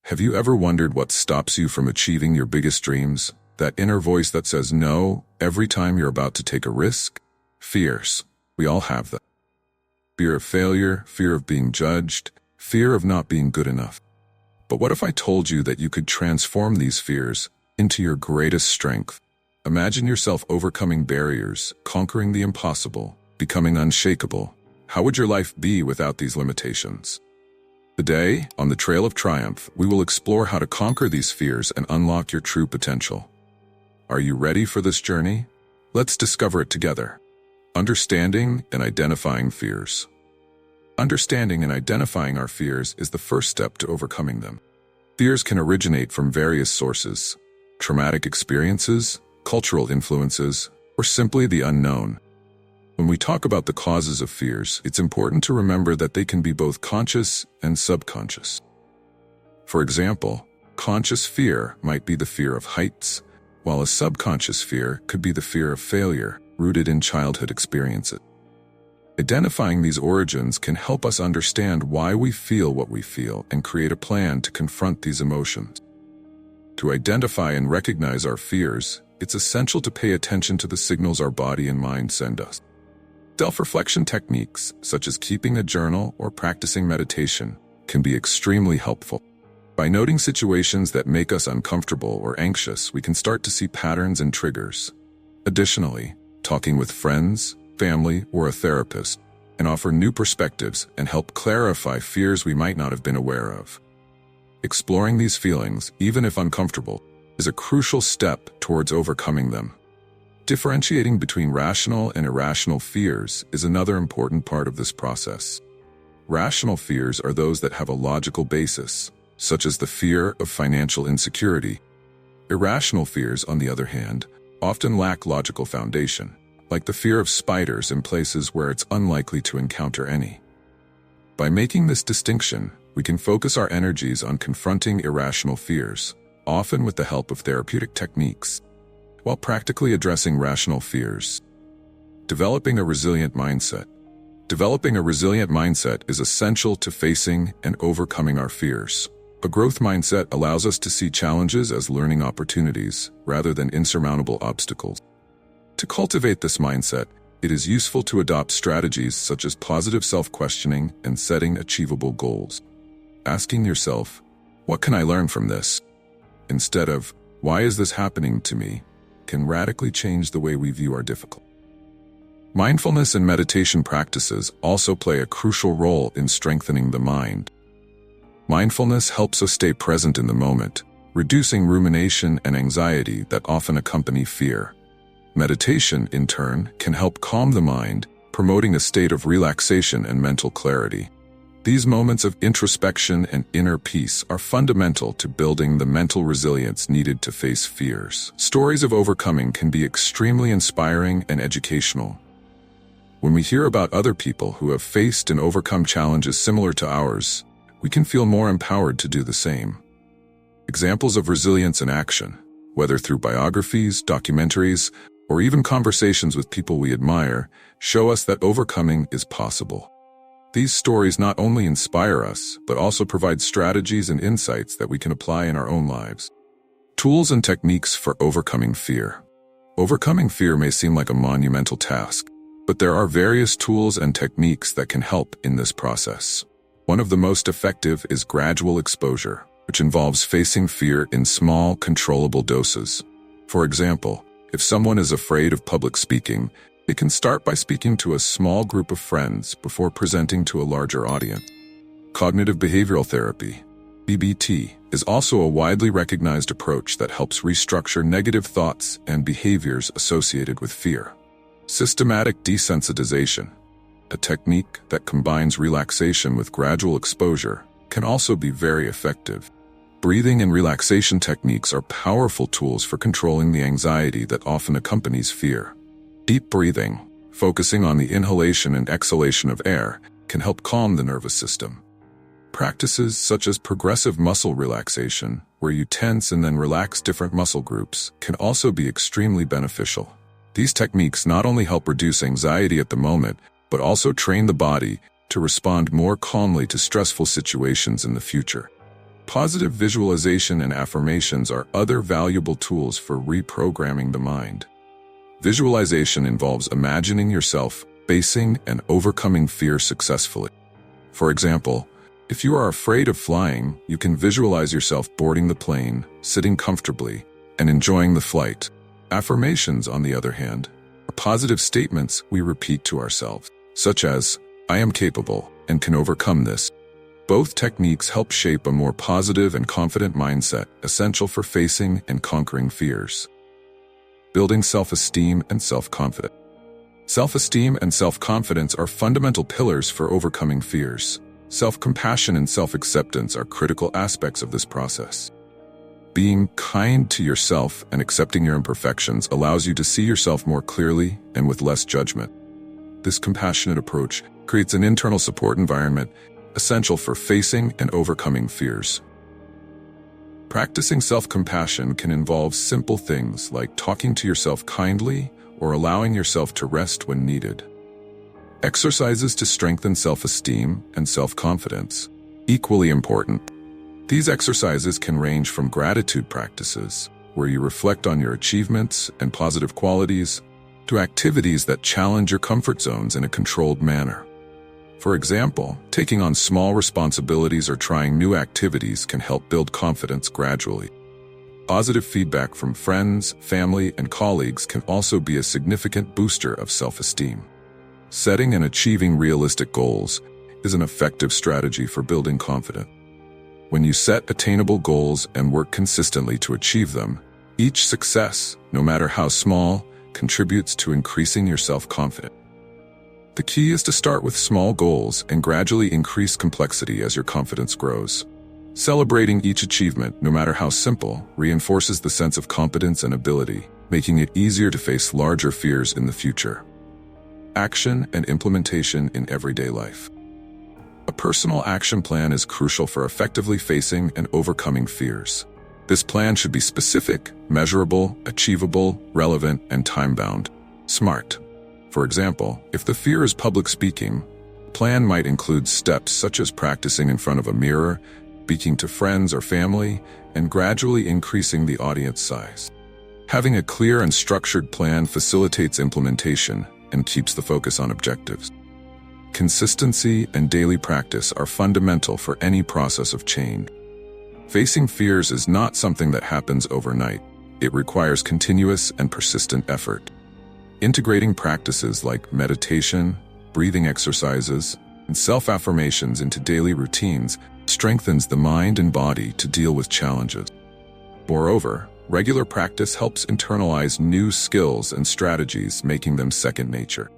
Have you ever wondered what stops you from achieving your biggest dreams? That inner voice that says no every time you're about to take a risk? Fears. We all have them. Fear of failure, fear of being judged, fear of not being good enough. But what if I told you that you could transform these fears into your greatest strength? Imagine yourself overcoming barriers, conquering the impossible, becoming unshakable. How would your life be without these limitations? Today, on the Trail of Triumph, we will explore how to conquer these fears and unlock your true potential. Are you ready for this journey? Let's discover it together. Understanding and identifying fears. Understanding and identifying our fears is the first step to overcoming them. Fears can originate from various sources: traumatic experiences, cultural influences, or simply the unknown. When we talk about the causes of fears, it's important to remember that they can be both conscious and subconscious. For example, conscious fear might be the fear of heights, while a subconscious fear could be the fear of failure, rooted in childhood experiences. Identifying these origins can help us understand why we feel what we feel and create a plan to confront these emotions. To identify and recognize our fears, it's essential to pay attention to the signals our body and mind send us. Self-reflection techniques, such as keeping a journal or practicing meditation, can be extremely helpful. By noting situations that make us uncomfortable or anxious, we can start to see patterns and triggers. Additionally, talking with friends, family, or a therapist can offer new perspectives and help clarify fears we might not have been aware of. Exploring these feelings, even if uncomfortable, is a crucial step towards overcoming them. Differentiating between rational and irrational fears is another important part of this process. Rational fears are those that have a logical basis, such as the fear of financial insecurity. Irrational fears, on the other hand, often lack logical foundation, like the fear of spiders in places where it's unlikely to encounter any. By making this distinction, we can focus our energies on confronting irrational fears, often with the help of therapeutic techniques, while practically addressing rational fears. Developing a resilient mindset. Developing a resilient mindset is essential to facing and overcoming our fears. A growth mindset allows us to see challenges as learning opportunities rather than insurmountable obstacles. To cultivate this mindset, it is useful to adopt strategies such as positive self-questioning and setting achievable goals. Asking yourself, "What can I learn from this?" instead of, "Why is this happening to me?" can radically change the way we view our difficulties. Mindfulness and meditation practices also play a crucial role in strengthening the mind. Mindfulness helps us stay present in the moment, reducing rumination and anxiety that often accompany fear. Meditation, in turn, can help calm the mind, promoting a state of relaxation and mental clarity. These moments of introspection and inner peace are fundamental to building the mental resilience needed to face fears. Stories of overcoming can be extremely inspiring and educational. When we hear about other people who have faced and overcome challenges similar to ours, we can feel more empowered to do the same. Examples of resilience in action, whether through biographies, documentaries, or even conversations with people we admire, show us that overcoming is possible. These stories not only inspire us, but also provide strategies and insights that we can apply in our own lives. Tools and techniques for overcoming fear. Overcoming fear may seem like a monumental task, but there are various tools and techniques that can help in this process. One of the most effective is gradual exposure, which involves facing fear in small, controllable doses. For example, if someone is afraid of public speaking, they can start by speaking to a small group of friends before presenting to a larger audience. Cognitive behavioral therapy, CBT, is also a widely recognized approach that helps restructure negative thoughts and behaviors associated with fear. Systematic desensitization, a technique that combines relaxation with gradual exposure, can also be very effective. Breathing and relaxation techniques are powerful tools for controlling the anxiety that often accompanies fear. Deep breathing, focusing on the inhalation and exhalation of air, can help calm the nervous system. Practices such as progressive muscle relaxation, where you tense and then relax different muscle groups, can also be extremely beneficial. These techniques not only help reduce anxiety at the moment, but also train the body to respond more calmly to stressful situations in the future. Positive visualization and affirmations are other valuable tools for reprogramming the mind. Visualization involves imagining yourself facing and overcoming fear successfully. For example, if you are afraid of flying, you can visualize yourself boarding the plane, sitting comfortably, and enjoying the flight. Affirmations, on the other hand, are positive statements we repeat to ourselves, such as, "I am capable and can overcome this." Both techniques help shape a more positive and confident mindset, essential for facing and conquering fears. Building self-esteem and self-confidence. Self-esteem and self-confidence are fundamental pillars for overcoming fears. Self-compassion and self-acceptance are critical aspects of this process. Being kind to yourself and accepting your imperfections allows you to see yourself more clearly and with less judgment. This compassionate approach creates an internal support environment essential for facing and overcoming fears. Practicing self-compassion can involve simple things like talking to yourself kindly or allowing yourself to rest when needed. Exercises to strengthen self-esteem and self-confidence, equally important. These exercises can range from gratitude practices, where you reflect on your achievements and positive qualities, to activities that challenge your comfort zones in a controlled manner. For example, taking on small responsibilities or trying new activities can help build confidence gradually. Positive feedback from friends, family, and colleagues can also be a significant booster of self-esteem. Setting and achieving realistic goals is an effective strategy for building confidence. When you set attainable goals and work consistently to achieve them, each success, no matter how small, contributes to increasing your self-confidence. The key is to start with small goals and gradually increase complexity as your confidence grows. Celebrating each achievement, no matter how simple, reinforces the sense of competence and ability, making it easier to face larger fears in the future. Action and implementation in everyday life. A personal action plan is crucial for effectively facing and overcoming fears. This plan should be specific, measurable, achievable, relevant, and time-bound. SMART. For example, if the fear is public speaking, the plan might include steps such as practicing in front of a mirror, speaking to friends or family, and gradually increasing the audience size. Having a clear and structured plan facilitates implementation and keeps the focus on objectives. Consistency and daily practice are fundamental for any process of change. Facing fears is not something that happens overnight. It requires continuous and persistent effort. Integrating practices like meditation, breathing exercises, and self-affirmations into daily routines strengthens the mind and body to deal with challenges. Moreover, regular practice helps internalize new skills and strategies, making them second nature.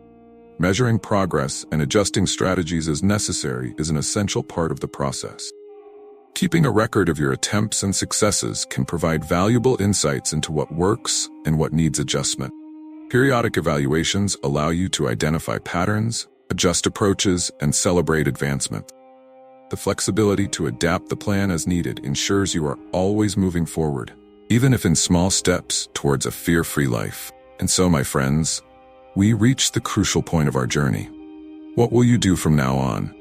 Measuring progress and adjusting strategies as necessary is an essential part of the process. Keeping a record of your attempts and successes can provide valuable insights into what works and what needs adjustment. Periodic evaluations allow you to identify patterns, adjust approaches, and celebrate advancement. The flexibility to adapt the plan as needed ensures you are always moving forward, even if in small steps, towards a fear-free life. And so, my friends, we reach the crucial point of our journey. What will you do from now on?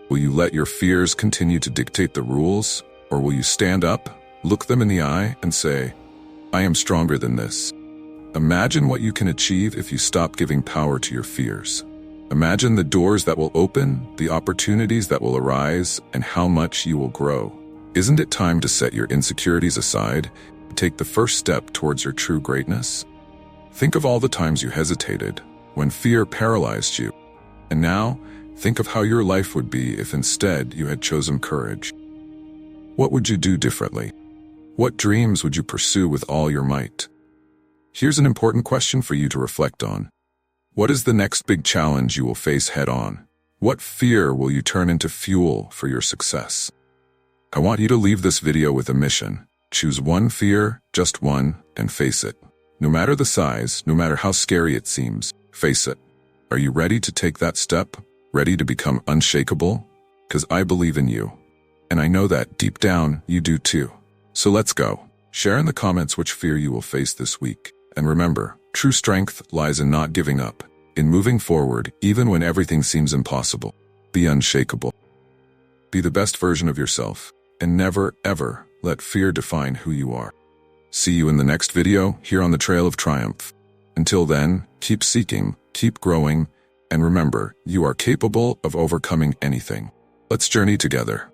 Will you let your fears continue to dictate the rules, or will you stand up, look them in the eye, and say, "I am stronger than this"? Imagine what you can achieve if you stop giving power to your fears. Imagine the doors that will open, the opportunities that will arise, and how much you will grow. Isn't it time to set your insecurities aside and take the first step towards your true greatness? Think of all the times you hesitated, when fear paralyzed you. And now, think of how your life would be if instead you had chosen courage. What would you do differently? What dreams would you pursue with all your might? Here's an important question for you to reflect on. What is the next big challenge you will face head-on? What fear will you turn into fuel for your success? I want you to leave this video with a mission. Choose one fear, just one, and face it. No matter the size, no matter how scary it seems, face it. Are you ready to take that step? Ready to become unshakable? Because I believe in you. And I know that deep down, you do too. So let's go. Share in the comments which fear you will face this week. And remember, true strength lies in not giving up, in moving forward even when everything seems impossible. Be unshakable. Be the best version of yourself, and never, ever let fear define who you are. See you in the next video here on the Trail of Triumph. Until then, keep seeking, keep growing, and remember, you are capable of overcoming anything. Let's journey together.